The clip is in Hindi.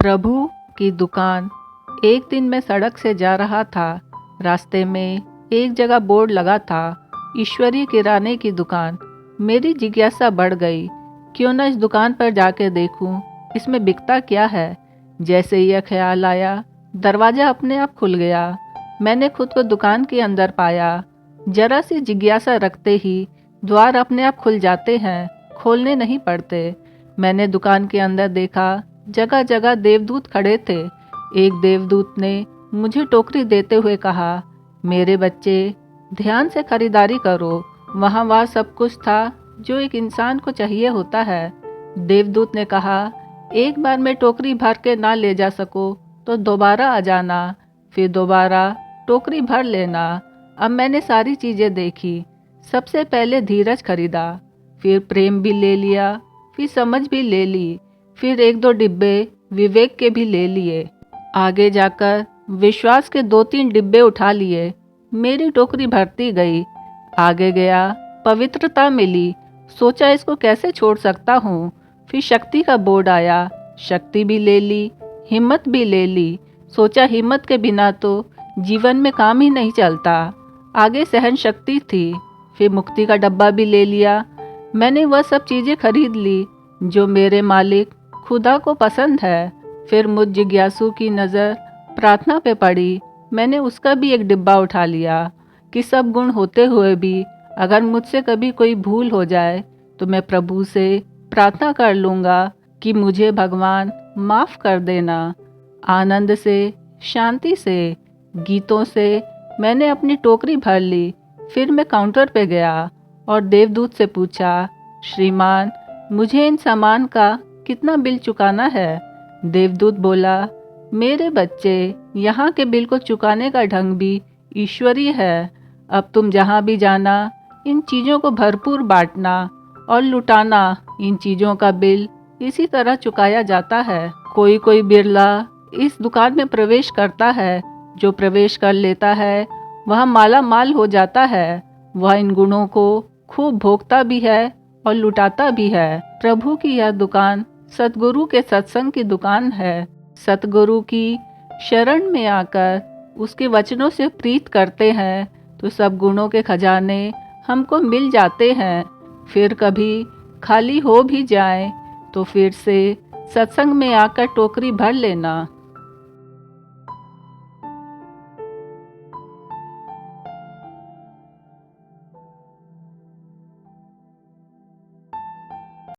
प्रभु की दुकान। एक दिन मैं सड़क से जा रहा था। रास्ते में एक जगह बोर्ड लगा था, ईश्वरीय किराने की दुकान। मेरी जिज्ञासा बढ़ गई, क्यों न इस दुकान पर जाकर देखूं, इसमें बिकता क्या है। जैसे यह ख्याल आया, दरवाज़ा अपने आप खुल गया। मैंने खुद को दुकान के अंदर पाया। जरा सी जिज्ञासा रखते ही द्वार अपने आप खुल जाते हैं, खोलने नहीं पड़ते। मैंने दुकान के अंदर देखा, जगह जगह देवदूत खड़े थे। एक देवदूत ने मुझे टोकरी देते हुए कहा, मेरे बच्चे, ध्यान से खरीदारी करो। वहाँ सब कुछ था जो एक इंसान को चाहिए होता है। देवदूत ने कहा, एक बार मैं टोकरी भर के ना ले जा सको तो दोबारा आ जाना, फिर दोबारा टोकरी भर लेना। अब मैंने सारी चीज़ें देखी। सबसे पहले धीरज खरीदा, फिर प्रेम भी ले लिया, फिर समझ भी ले ली, फिर एक दो डिब्बे विवेक के भी ले लिए। आगे जाकर विश्वास के 2-3 डिब्बे उठा लिए। मेरी टोकरी भरती गई। आगे गया, पवित्रता मिली। सोचा इसको कैसे छोड़ सकता हूँ। फिर शक्ति का बोर्ड आया, शक्ति भी ले ली, हिम्मत भी ले ली। सोचा हिम्मत के बिना तो जीवन में काम ही नहीं चलता। आगे सहन शक्ति थी। फिर मुक्ति का डब्बा भी ले लिया। मैंने वह सब चीज़ें खरीद ली जो मेरे मालिक खुदा को पसंद है। फिर मुझ जिज्ञासु की नज़र प्रार्थना पे पड़ी। मैंने उसका भी एक डिब्बा उठा लिया कि सब गुण होते हुए भी अगर मुझसे कभी कोई भूल हो जाए तो मैं प्रभु से प्रार्थना कर लूँगा कि मुझे भगवान माफ़ कर देना। आनंद से, शांति से, गीतों से मैंने अपनी टोकरी भर ली। फिर मैं काउंटर पे गया और देवदूत से पूछा, श्रीमान, मुझे इन सामान का कितना बिल चुकाना है। देवदूत बोला, मेरे बच्चे, यहाँ के बिल को चुकाने का ढंग भी ईश्वरीय है। अब तुम जहाँ भी जाना, इन चीज़ों को भरपूर बांटना और लुटाना। इन चीज़ों का बिल इसी तरह चुकाया जाता है। कोई कोई बिरला इस दुकान में प्रवेश करता है। जो प्रवेश कर लेता है वह माला माल हो जाता है। वह इन गुणों को खूब भोगता भी है और लुटाता भी है। प्रभु की यह दुकान सतगुरु के सत्संग की दुकान है। सतगुरु की शरण में आकर उसके वचनों से प्रीत करते हैं तो सब गुणों के खजाने हमको मिल जाते हैं। फिर कभी खाली हो भी जाए तो फिर से सत्संग में आकर टोकरी भर लेना।